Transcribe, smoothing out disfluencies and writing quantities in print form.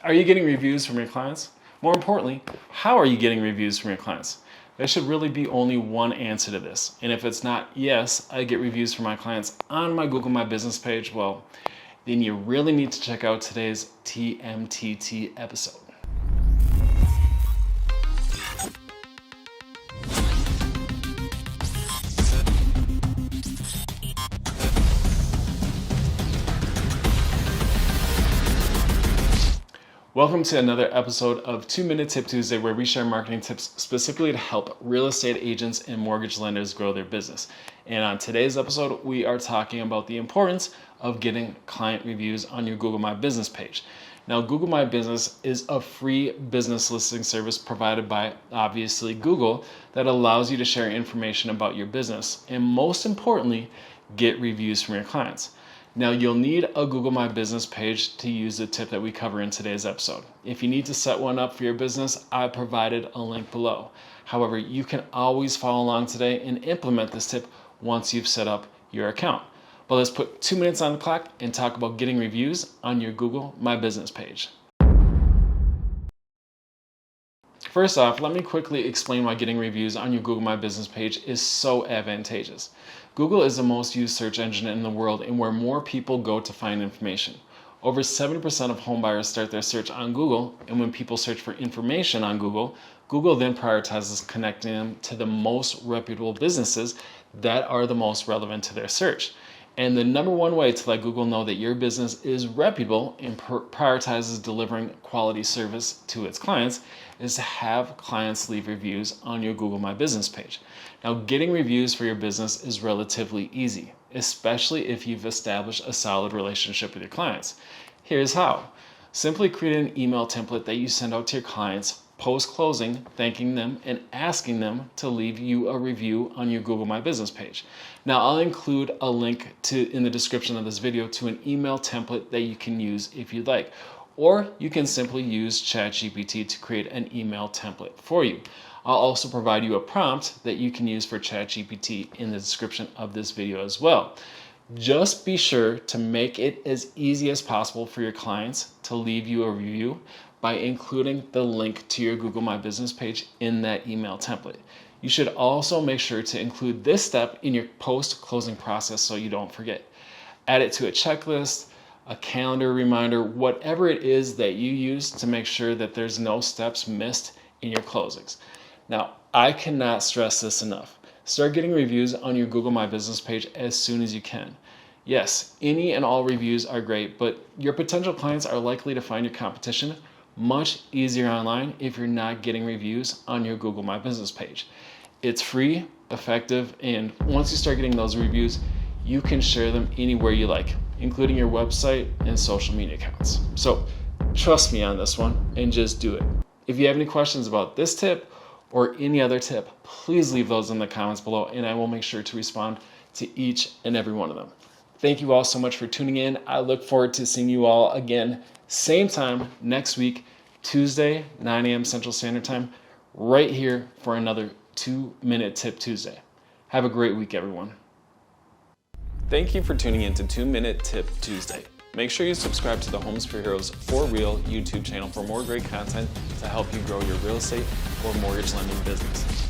Are you getting reviews from your clients? More importantly, how are you getting reviews from your clients? There should really be only one answer to this. And if it's not, yes, I get reviews from my clients on my Google My Business page, well, then you really need to check out today's TMTT episode. Welcome to another episode of 2-Minute Tip Tuesday, where we share marketing tips specifically to help real estate agents and mortgage lenders grow their business. And on today's episode, we are talking about the importance of getting client reviews on your Google My Business page. Now, Google My Business is a free business listing service provided by, obviously, Google that allows you to share information about your business and, most importantly, get reviews from your clients. Now, you'll need a Google My Business page to use the tip that we cover in today's episode. If you need to set one up for your business, I provided a link below. However, you can always follow along today and implement this tip once you've set up your account. But let's put 2 minutes on the clock and talk about getting reviews on your Google My Business page. First off, let me quickly explain why getting reviews on your Google My Business page is so advantageous. Google is the most used search engine in the world and where more people go to find information. Over 70% of home buyers start their search on Google, and when people search for information on Google, Google then prioritizes connecting them to the most reputable businesses that are the most relevant to their search. And the number one way to let Google know that your business is reputable and prioritizes delivering quality service to its clients is to have clients leave reviews on your Google My Business page. Now, getting reviews for your business is relatively easy, especially if you've established a solid relationship with your clients. Here's how. Simply create an email template that you send out to your clients post-closing, thanking them and asking them to leave you a review on your Google My Business page. Now, I'll include a link in the description of this video to an email template that you can use if you'd like. Or you can simply use ChatGPT to create an email template for you. I'll also provide you a prompt that you can use for ChatGPT in the description of this video as well. Just be sure to make it as easy as possible for your clients to leave you a review by including the link to your Google My Business page in that email template. You should also make sure to include this step in your post-closing process so you don't forget. Add it to a checklist, a calendar reminder, whatever it is that you use to make sure that there's no steps missed in your closings. Now, I cannot stress this enough. Start getting reviews on your Google My Business page as soon as you can. Yes, any and all reviews are great, but your potential clients are likely to find your competition much easier online if you're not getting reviews on your Google My Business page. It's free, effective, and once you start getting those reviews, you can share them anywhere you like, including your website and social media accounts. So trust me on this one and just do it. If you have any questions about this tip or any other tip, please leave those in the comments below and I will make sure to respond to each and every one of them. Thank you all so much for tuning in. I look forward to seeing you all again, same time next week, Tuesday, 9 a.m. Central Standard Time, right here for another 2-Minute Tip Tuesday. Have a great week, everyone. Thank you for tuning in to 2-Minute Tip Tuesday. Make sure you subscribe to the Homes for Heroes For Real YouTube channel for more great content to help you grow your real estate or mortgage lending business.